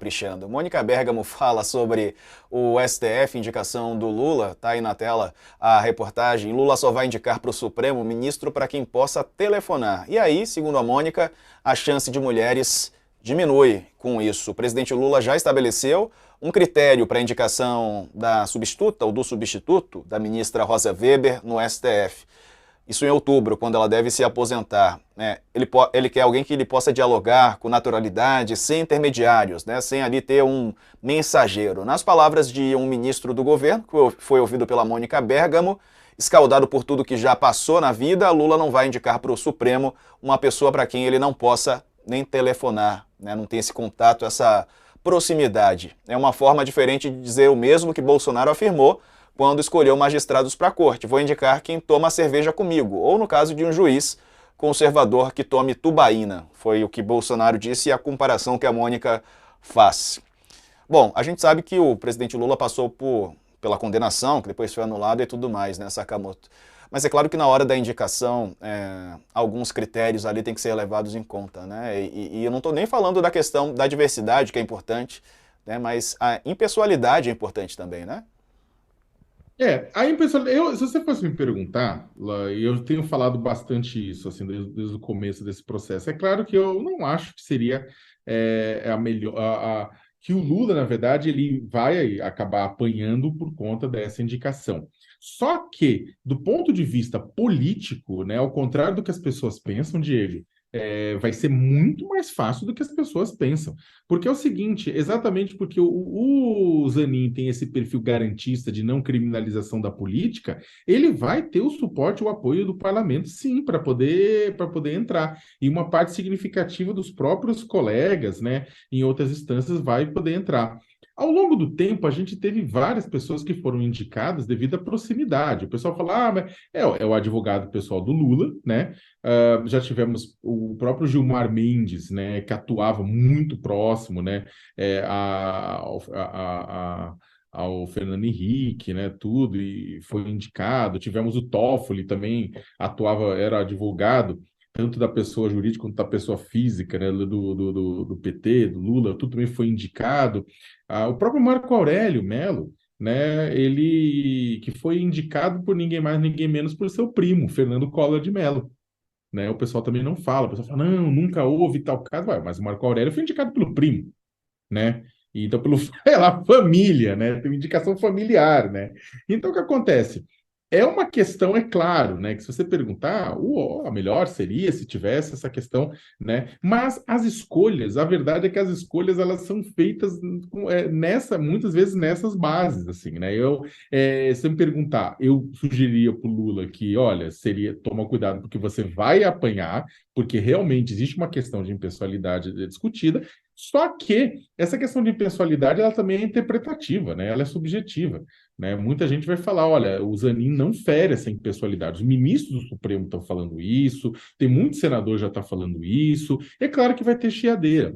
caprichando. Mônica Bergamo fala sobre o STF, indicação do Lula, tá aí na tela a reportagem. Lula só vai indicar para o Supremo ministro para quem possa telefonar. E aí, segundo a Mônica, a chance de mulheres diminui com isso. O presidente Lula já estabeleceu um critério para a indicação da substituta ou do substituto da ministra Rosa Weber no STF. Isso em outubro, quando ela deve se aposentar. Ele quer alguém que ele possa dialogar com naturalidade, sem intermediários, né? Sem ali ter um mensageiro. Nas palavras de um ministro do governo, que foi ouvido pela Mônica Bergamo, escaldado por tudo que já passou na vida, Lula não vai indicar para o Supremo uma pessoa para quem ele não possa nem telefonar, né? Não tem esse contato, essa proximidade. É uma forma diferente de dizer o mesmo que Bolsonaro afirmou quando escolheu magistrados para a corte. Vou indicar quem toma cerveja comigo, ou no caso de um juiz conservador que tome tubaína. Foi o que Bolsonaro disse e a comparação que a Mônica faz. Bom, a gente sabe que o presidente Lula passou pela condenação, que depois foi anulada e tudo mais, né, Sakamoto? Mas é claro que na hora da indicação, alguns critérios ali têm que ser levados em conta, né? E eu não estou nem falando da questão da diversidade, que é importante, né? Mas a impessoalidade é importante também, né? Aí, pessoal, se você fosse me perguntar, e eu tenho falado bastante isso, assim, desde o começo desse processo. É claro que eu não acho que seria a melhor, que o Lula, na verdade, ele vai acabar apanhando por conta dessa indicação. Só que, do ponto de vista político, né, ao contrário do que as pessoas pensam, Diego, vai ser muito mais fácil do que as pessoas pensam. Porque é o seguinte, exatamente porque o Zanin tem esse perfil garantista de não criminalização da política, ele vai ter o suporte, o apoio do parlamento, sim, para poder entrar. E uma parte significativa dos próprios colegas, né, em outras instâncias, vai poder entrar. Ao longo do tempo, a gente teve várias pessoas que foram indicadas devido à proximidade. O pessoal fala, mas é o advogado pessoal do Lula, né? Já tivemos o próprio Gilmar Mendes, né, que atuava muito próximo, né, ao Fernando Henrique, né, tudo, e foi indicado. Tivemos o Toffoli também, era advogado, tanto da pessoa jurídica quanto da pessoa física, né, do PT, do Lula, tudo também foi indicado. O próprio Marco Aurélio Melo, né, ele que foi indicado por ninguém mais, ninguém menos por seu primo, Fernando Collor de Mello, né? O pessoal também não fala, o pessoal fala, não, nunca houve tal caso. Ué, mas o Marco Aurélio foi indicado pelo primo, né? E então, pelo, pela família, né? Tem uma indicação familiar, né? Então, o que acontece? É uma questão, é claro, né? Que se você perguntar, a melhor seria se tivesse essa questão, né? Mas as escolhas, a verdade é que as escolhas elas são feitas muitas vezes nessas bases, assim, né? Se você me perguntar, eu sugeriria para o Lula que, olha, toma cuidado porque você vai apanhar, porque realmente existe uma questão de impessoalidade discutida. Só que essa questão de impessoalidade, ela também é interpretativa, né? Ela é subjetiva, né? Muita gente vai falar, olha, o Zanin não fere essa impessoalidade. Os ministros do Supremo estão falando isso, tem muito senador já está falando isso. É claro que vai ter chiadeira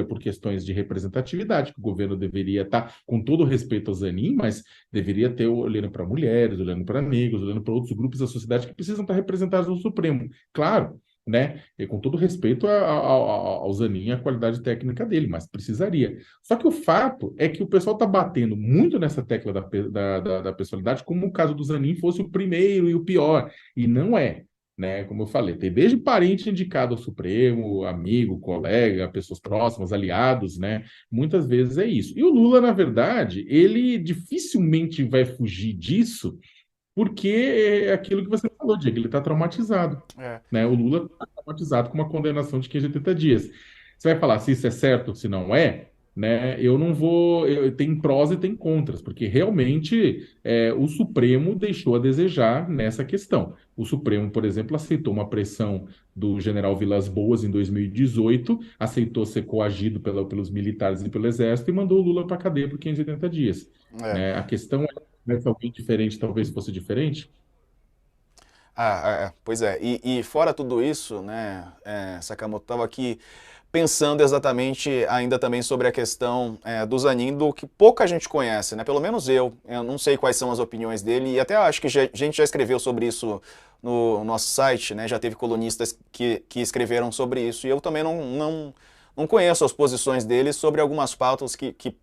por questões de representatividade, que o governo deveria estar, com todo o respeito ao Zanin, mas deveria ter olhando para mulheres, olhando para negros, olhando para outros grupos da sociedade que precisam estar representados no Supremo. Claro, né? E com todo respeito ao Zanin e à qualidade técnica dele, mas precisaria. Só que o fato é que o pessoal está batendo muito nessa tecla da pessoalidade, como o caso do Zanin fosse o primeiro e o pior. E não é. Né? Como eu falei, tem desde parente indicado ao Supremo, amigo, colega, pessoas próximas, aliados, né? Muitas vezes é isso. E o Lula, na verdade, ele dificilmente vai fugir disso, porque é aquilo que você falou, Diego, ele está traumatizado, É. né? O Lula está traumatizado com uma condenação de 580 dias. Você vai falar se isso é certo ou se não é, né? Eu não vou. Tem prós e tem contras, porque realmente o Supremo deixou a desejar nessa questão. O Supremo, por exemplo, aceitou uma pressão do general Vilas Boas em 2018, aceitou ser coagido pelos militares e pelo exército e mandou o Lula para a cadeia por 580 dias. É. Né? A questão é, né, se alguém diferente talvez fosse diferente. Pois é. E fora tudo isso, né, Sakamoto estava aqui pensando exatamente ainda também sobre a questão do Zanin, do que pouca gente conhece, né? Pelo menos eu não sei quais são as opiniões dele, e até acho que a gente já escreveu sobre isso no nosso site, né? Já teve colunistas que escreveram sobre isso, e eu também não conheço as posições dele sobre algumas pautas que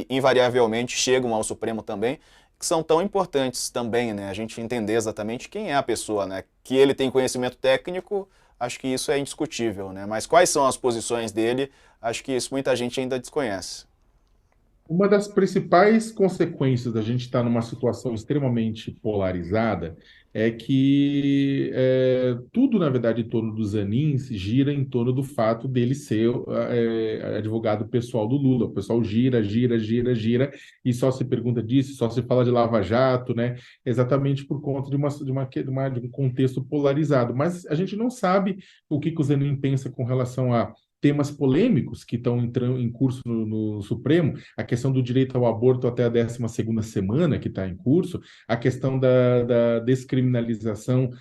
invariavelmente chegam ao Supremo também, que são tão importantes também, né? A gente entender exatamente quem é a pessoa, né? Que ele tem conhecimento técnico, acho que isso é indiscutível, né? Mas quais são as posições dele, acho que isso muita gente ainda desconhece. Uma das principais consequências da gente estar numa situação extremamente polarizada é que tudo, na verdade, em torno do Zanin gira em torno do fato dele ser advogado pessoal do Lula. O pessoal gira, gira, gira, gira e só se pergunta disso, só se fala de Lava Jato, né? Exatamente por conta de um contexto polarizado. Mas a gente não sabe o que o Zanin pensa com relação a temas polêmicos que estão entrando em curso no Supremo, a questão do direito ao aborto até a 12ª semana, que está em curso, a questão da descriminalização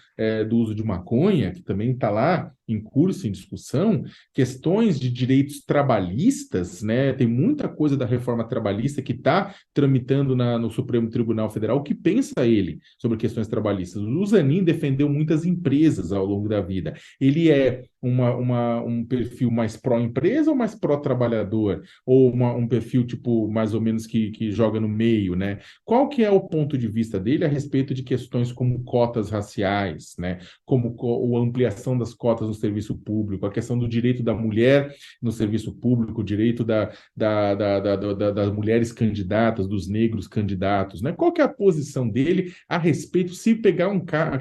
do uso de maconha, que também está lá em curso, em discussão, questões de direitos trabalhistas, né? Tem muita coisa da reforma trabalhista que está tramitando no Supremo Tribunal Federal. O que pensa ele sobre questões trabalhistas? O Zanin defendeu muitas empresas ao longo da vida. Ele é um perfil mais pró-empresa ou mais pró-trabalhador? Ou um perfil, tipo, mais ou menos que joga no meio, né? Qual que é o ponto de vista dele a respeito de questões como cotas raciais, né? Como a ampliação das cotas no serviço público, a questão do direito da mulher no serviço público, o direito das mulheres candidatas, dos negros candidatos, né? Qual que é a posição dele a respeito, se pegar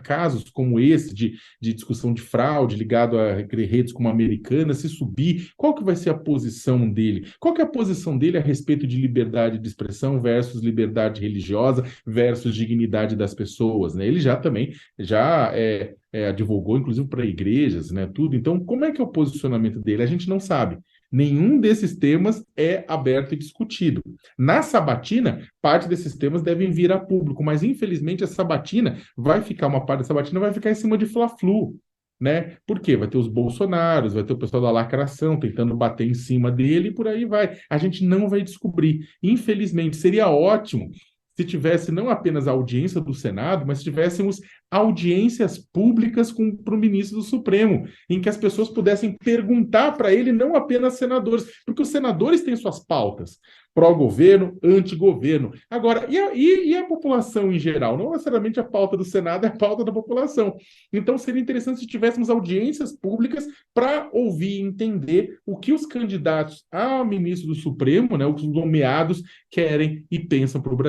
casos como esse de discussão de fraude ligado a redes como a Americana, se subir, qual que vai ser a posição dele? Qual que é a posição dele a respeito de liberdade de expressão versus liberdade religiosa versus dignidade das pessoas, né? Ele já advogou, inclusive, para igrejas, né? Tudo. Então, como é que é o posicionamento dele? A gente não sabe. Nenhum desses temas é aberto e discutido. Na sabatina, parte desses temas devem vir a público, mas infelizmente a sabatina uma parte da sabatina vai ficar em cima de Fla-Flu, né? Por quê? Vai ter os Bolsonaros, vai ter o pessoal da lacração tentando bater em cima dele e por aí vai. A gente não vai descobrir. Infelizmente, seria ótimo se tivesse não apenas a audiência do Senado, mas se tivéssemos audiências públicas para o ministro do Supremo, em que as pessoas pudessem perguntar para ele, não apenas senadores, porque os senadores têm suas pautas, pró-governo, anti-governo. Agora, e a população em geral? Não necessariamente a pauta do Senado é a pauta da população. Então, seria interessante se tivéssemos audiências públicas para ouvir e entender o que os candidatos a ministro do Supremo, né, os nomeados, querem e pensam para o Brasil.